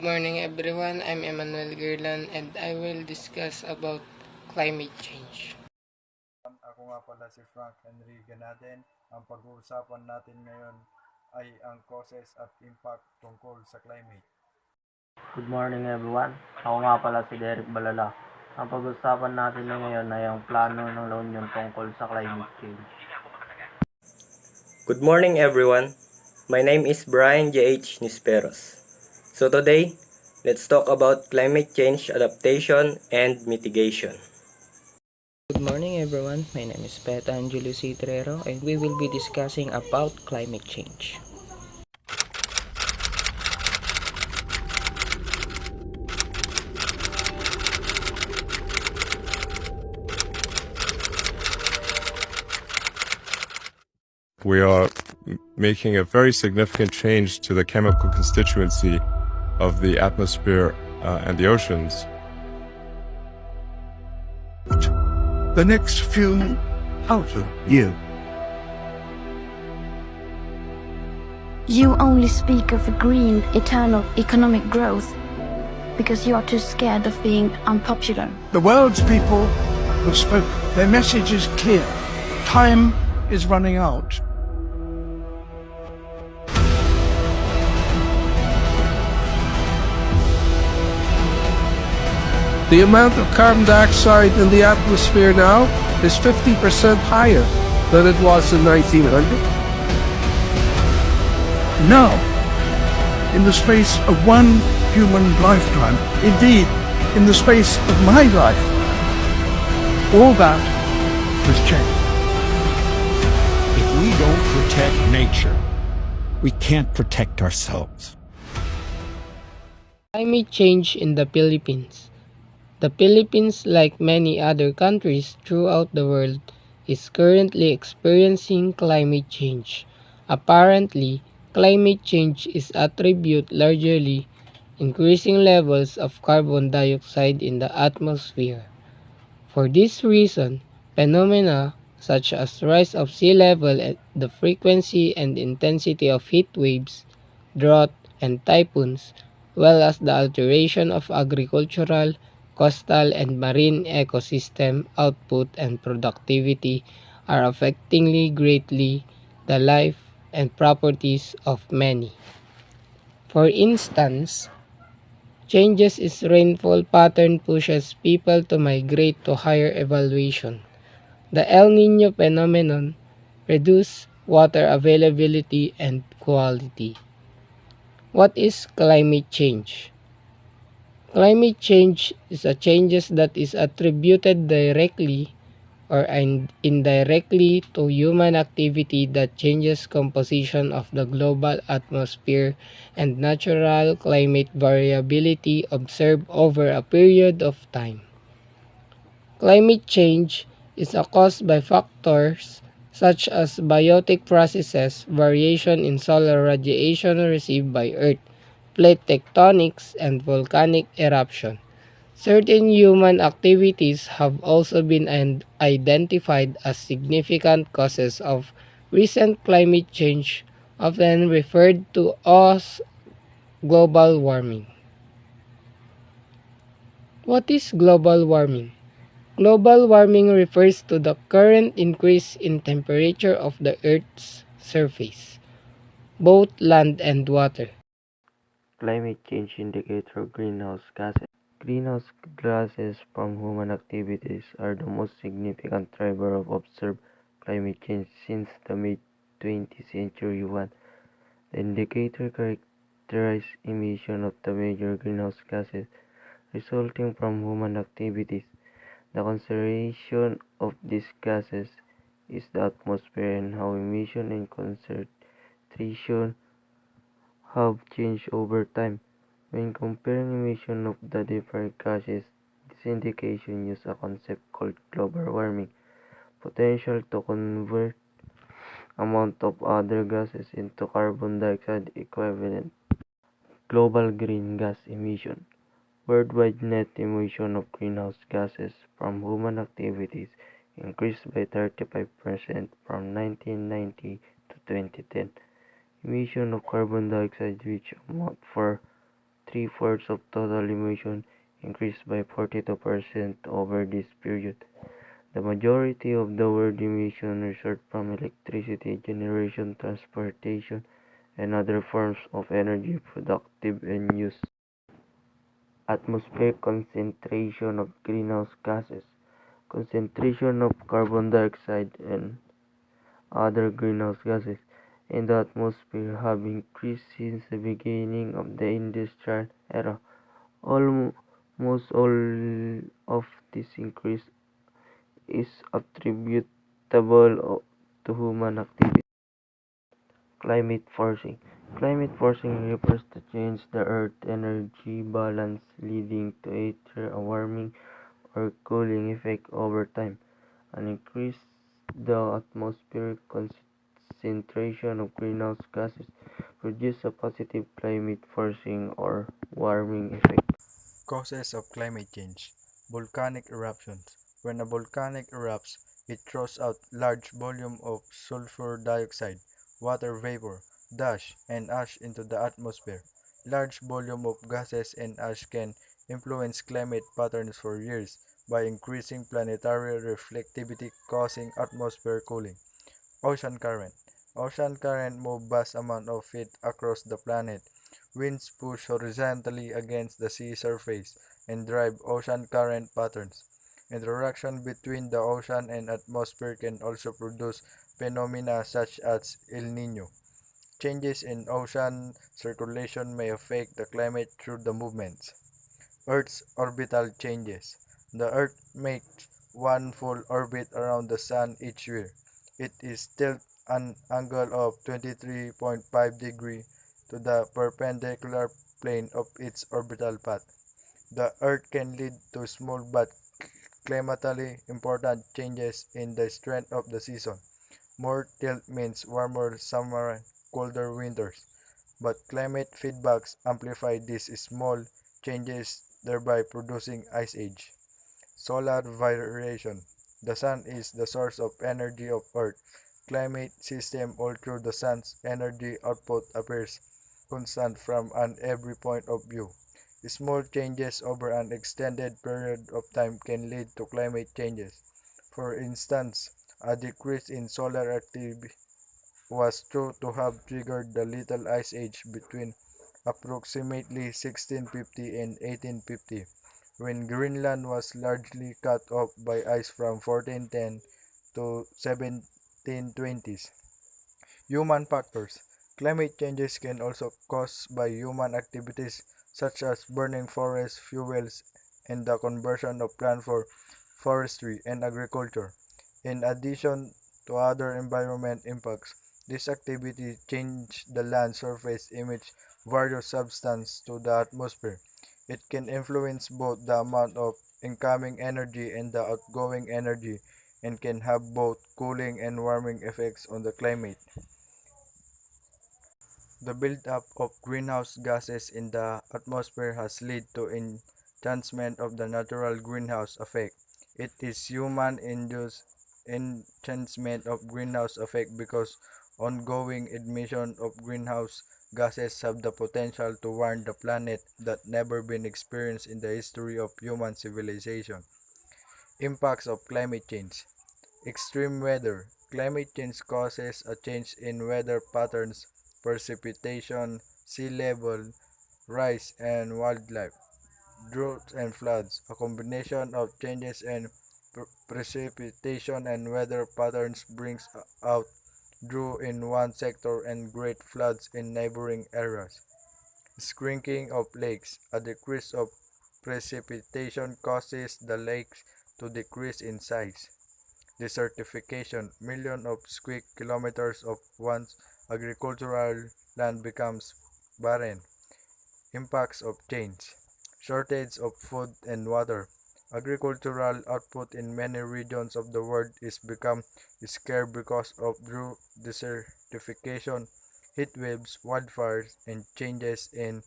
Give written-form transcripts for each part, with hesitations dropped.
Good morning everyone, I'm Emmanuel Girlan and I will discuss about climate change. Ako nga pala si Frank Henry Ganaden. Ang pag-uusapan natin ngayon ay ang causes at impact tungkol sa climate. Good morning everyone. Ako nga pala si Derek Balala. Ang pag-usapan natin ngayon ay ang plano ng La Union tungkol sa climate change. Good morning everyone. My name is Brian J.H. Nisperos. So today, let's talk about climate change adaptation and mitigation. Good morning everyone, my name is Peta Angelo Citrero and we will be discussing about climate change. We are making a very significant change to the chemical constituency of the atmosphere and the oceans. The next few thousand years. You only speak of green, eternal economic growth because you are too scared of being unpopular. The world's people have spoken. Their message is clear. Time is running out. The amount of carbon dioxide in the atmosphere now is 50% higher than it was in 1900. Now, in the space of one human lifetime, indeed, in the space of my life, all that has changed. If we don't protect nature, we can't protect ourselves. Climate change in the Philippines. The Philippines, like many other countries throughout the world, is currently experiencing climate change. Apparently, climate change is attributed largely increasing levels of carbon dioxide in the atmosphere. For this reason, phenomena such as rise of sea level and the frequency and intensity of heat waves, drought, and typhoons, well as the alteration of agricultural, coastal, and marine ecosystem output and productivity are affecting greatly the life and properties of many. For instance, changes in rainfall pattern pushes people to migrate to higher elevation. The El Niño phenomenon reduces water availability and quality. What is climate change? Climate change is a changes that is attributed directly or indirectly to human activity that changes composition of the global atmosphere and natural climate variability observed over a period of time. Climate change is caused by factors such as biotic processes, variation in solar radiation received by Earth, plate tectonics, and volcanic eruption. Certain human activities have also been identified as significant causes of recent climate change, often referred to as global warming. What is global warming? Global warming refers to the current increase in temperature of the Earth's surface, both land and water. Climate change indicator greenhouse gases. Greenhouse gases from human activities are the most significant driver of observed climate change since the mid-20th century. The indicator characterizes emission of the major greenhouse gases resulting from human activities. The concentration of these gases is the atmosphere and how emission and concentration have changed over time. When comparing emission of the different gases, this indication uses a concept called global warming potential to convert amount of other gases into carbon dioxide equivalent. Global green gas emission. Worldwide net emission of greenhouse gases from human activities increased by 35% from 1990 to 2010. Emission of carbon dioxide reached amount for 3/4 of total emission increased by 42% over this period. The majority of the world emission result from electricity generation, transportation, and other forms of energy productive and use. Atmospheric concentration of greenhouse gases. Concentration of carbon dioxide and other greenhouse gases in the atmosphere have increased since the beginning of the industrial era. Almost all of this increase is attributable to human activity. Climate forcing. Climate forcing refers to change the Earth energy balance leading to either a warming or cooling effect over time. An increase the atmospheric concentration of greenhouse gases produce a positive climate forcing or warming effect. Causes of climate change. Volcanic eruptions. When a volcanic erupts, it throws out large volume of sulfur dioxide, water vapor, dust, and ash into the atmosphere. Large volume of gases and ash can influence climate patterns for years by increasing planetary reflectivity causing atmosphere cooling. Ocean current. Ocean current move vast amount of heat across the planet. Winds push horizontally against the sea surface and drive ocean current patterns. Interaction between the ocean and atmosphere can also produce phenomena such as El Nino. Changes in ocean circulation may affect the climate through the movements. Earth's orbital changes. The Earth makes one full orbit around the Sun each year. It is tilted an angle of 23.5 degrees to the perpendicular plane of its orbital path. The Earth can lead to small but climatically important changes in the strength of the season. More tilt means warmer summer and colder winters, but climate feedbacks amplify these small changes, thereby producing ice age. Solar variation. The sun is the source of energy of Earth. Climate system all through the sun's energy output appears constant from an every point of view. Small changes over an extended period of time can lead to climate changes. For instance, a decrease in solar activity was thought to have triggered the Little Ice Age between approximately 1650 and 1850, when Greenland was largely cut off by ice from 1410 to 1720s. Human factors. Climate changes can also caused by human activities such as burning forest fuels and the conversion of land for forestry and agriculture. In addition to other environment impacts, this activity change the land surface emits various substances to the atmosphere. It can influence both the amount of incoming energy and the outgoing energy and can have both cooling and warming effects on the climate. The buildup of greenhouse gases in the atmosphere has led to enhancement of the natural greenhouse effect. It is human-induced enhancement of greenhouse effect because ongoing emission of greenhouse gases have the potential to warm the planet that never been experienced in the history of human civilization. Impacts of climate change. Extreme weather. Climate change causes a change in weather patterns, precipitation, sea level rise, and wildlife. Droughts and floods. A combination of changes in precipitation and weather patterns brings out drought in one sector and great floods in neighboring areas. Shrinking of lakes. A decrease of precipitation causes the lakes to decrease in size. Desertification. Millions of square kilometers of once agricultural land becomes barren. Impacts of change. Shortage of food and water. Agricultural output in many regions of the world is become scarce because of drought, desertification, heat waves, wildfires, and changes in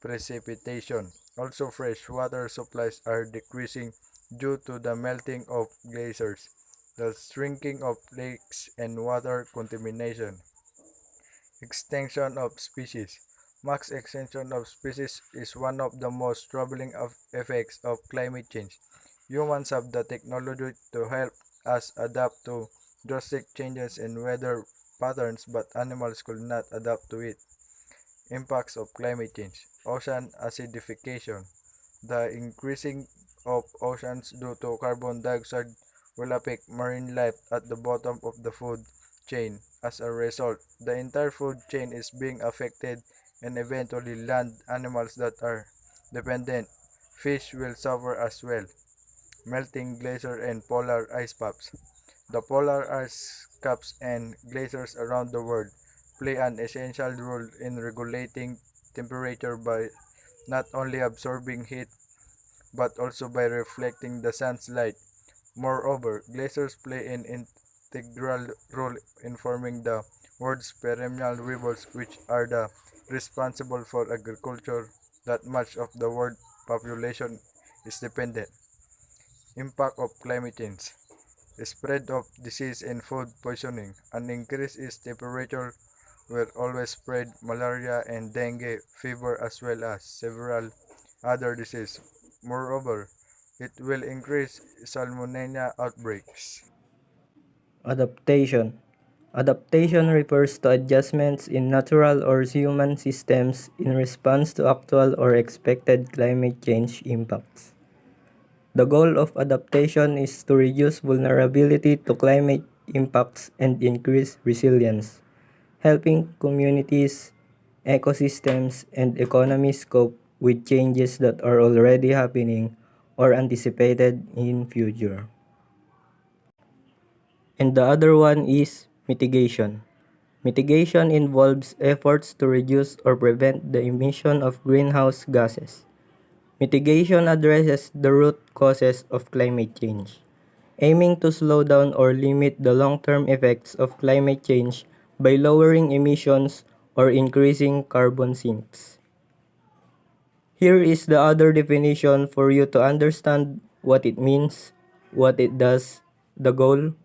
precipitation. Also, fresh water supplies are decreasing due to the melting of glaciers, the shrinking of lakes, and water contamination. Extinction of species. Max extinction of species is one of the most troubling effects of climate change. Humans have the technology to help us adapt to drastic changes in weather patterns, but animals could not adapt to it. Impacts of climate change. Ocean acidification. The increasing of oceans due to carbon dioxide will affect marine life at the bottom of the food chain. As a result, the entire food chain is being affected, and eventually land animals that are dependent. Fish will suffer as well. Melting glacier and polar ice caps. The polar ice caps and glaciers around the world play an essential role in regulating temperature by not only absorbing heat but also by reflecting the sun's light. Moreover, glaciers play an integral role in forming the world's perennial rivers, which are the responsible for agriculture that much of the world population is dependent. Impact of climate change. Spread of disease and food poisoning. An increase in temperature will always spread malaria and dengue fever as well as several other diseases. Moreover, it will increase salmonella outbreaks. Adaptation. Adaptation refers to adjustments in natural or human systems in response to actual or expected climate change impacts. The goal of adaptation is to reduce vulnerability to climate impacts and increase resilience, helping communities, ecosystems, and economies cope with changes that are already happening or anticipated in future. And the other one is mitigation. Mitigation involves efforts to reduce or prevent the emission of greenhouse gases. Mitigation addresses the root causes of climate change, aiming to slow down or limit the long-term effects of climate change by lowering emissions or increasing carbon sinks. Here is the other definition for you to understand what it means, what it does, the goal,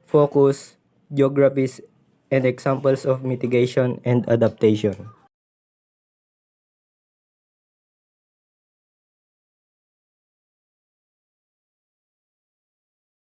focus, geographies, and examples of mitigation and adaptation.